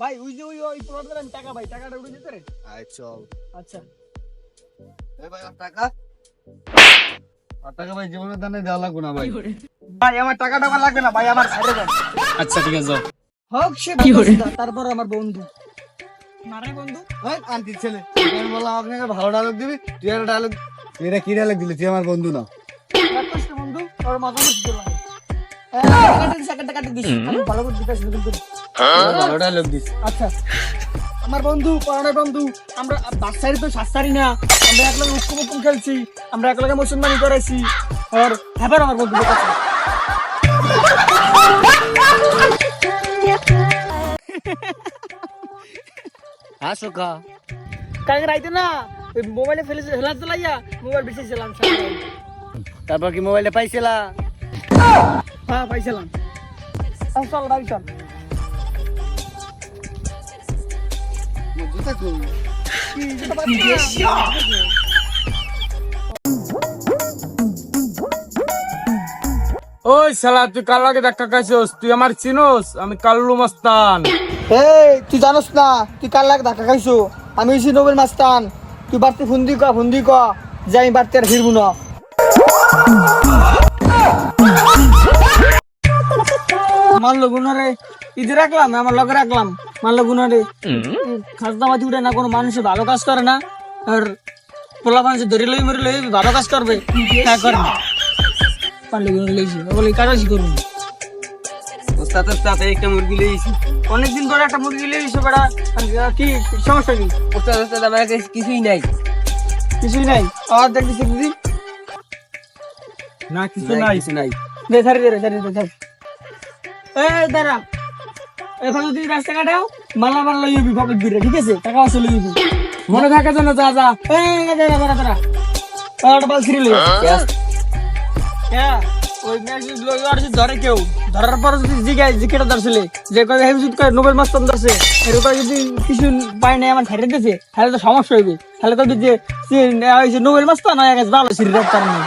ভাই ওই যে ওই প্লটের আমি টাকা ভাই, টাকাটা উঠে যেতে রে। আচ্ছা আচ্ছা এই ভাই টাকা টাকা ভাই জীবনের দানে দেওয়া লাগবে না ভাই। ভাই আমার টাকাটা আমার লাগবে না ভাই, আমার ছেড়ে দেন। আচ্ছা ঠিক আছে যাও। হোক সে বন্ধু, তারপর আমার বন্ধু মারে বন্ধু। ওই আন্টির ছেলে আমি বললাম আপনাকে ভালো ডায়লগ দিবি, তুই একটা ডায়লগ, এটা কি ডায়লগ দিলি? তুই আমার বন্ধু না। রাক্ষস রে বন্ধু, তোর মাথা মুছি দিলাম। টাকাটা কাটে দিস, আমি ভালো করে দিতেছি কিন্তু। ভালো ডায়লগ দিস। আচ্ছা আমার বন্ধু, পরাণের বন্ধু, আমরা বাচ্চারি তো শাস্তারি না, আমরা একলগে হুকুম খেলছি, আমরা একলগে মুসলমানি করেছি। আর হ্যাঁ আমার বন্ধু হাসো কা কালকে রাইতে না ওই মোবাইলে ফেলা চালাইয়া মোবাইল বেঁচেছিলাম। তারপর কি মোবাইলটা পাইছিলা? হ্যাঁ পাইছিলাম। চল ভাই চল। জুতা কই? ওই শালা তুই কার লাগে ধাক্কা খাইছস? তুই আমার চিনোস? আমি কাল্লু মাস্তান। এই তুই জানোস না তুই কার লাগে ধাক্কা খাইছো? আমি হইছি নোবেল মাস্তান। তুই বাড়তে ফোন দি ক যে আমি বাড়তে আর ফিরবো না। মানলো গুনারে ইদি রাখলাম, আমার লগে রাখলাম, মানলো গুনারে। খাজনামাতি উঠে না, কোনো মানুষের ভালো কাজ করে না, আর পোলা মানুষ ধরে লই মরে লই ভালো কাজ করবে হ্যাঁ করে না। পারলে গুনারে লইছি বলে কাটাছি করবো। ওস্তাদের সাথে একটা মুরগি লইছি। অনেকদিন ধরে একটা মুরগি লইছো বেড়া, কি সমস্যা কি? ওস্তাদ আমার কাছে কিছুই নাই। কিছুই নাই? আর দেখতেছি দিদি না কিছু নাই, কিছু নাই। দে ছাড়ি দে এই দাঁড়া, এখন যদি রাস্তা কাটাও মালা লইবি পকেট ঘুরে, ঠিক আছে? টাকা আছে লইবি, মনে থাকে যেন যা যা। এই দাঁড়া একটা বাল ছিঁড়ে লই। হ্যাঁ ওই মেসেজ লই আর যদি ধরে কেউ, ধরার পর যদি জিজ্ঞাসা ধরছিলে যে কয় হেবি যদি কয় নোবেল মাস্তান ধরছে, এরকম যদি কিছু পায় নাই আমার ছেড়ে দিয়েছে, তাহলে তো সমস্যা হইবে। তাহলে তো যে নোবেল মাস্তান হয়ে গেছে ভালো ছিঁড়ে রাখতার নেই।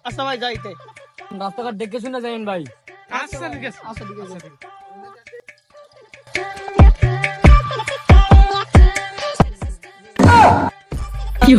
আচ্ছা ভাই যাইতে রাস্তাঘাট দেখে শুনে যাইন ভাই। আচ্ছা ঠিক আছে, আচ্ছা ঠিক আছে। কি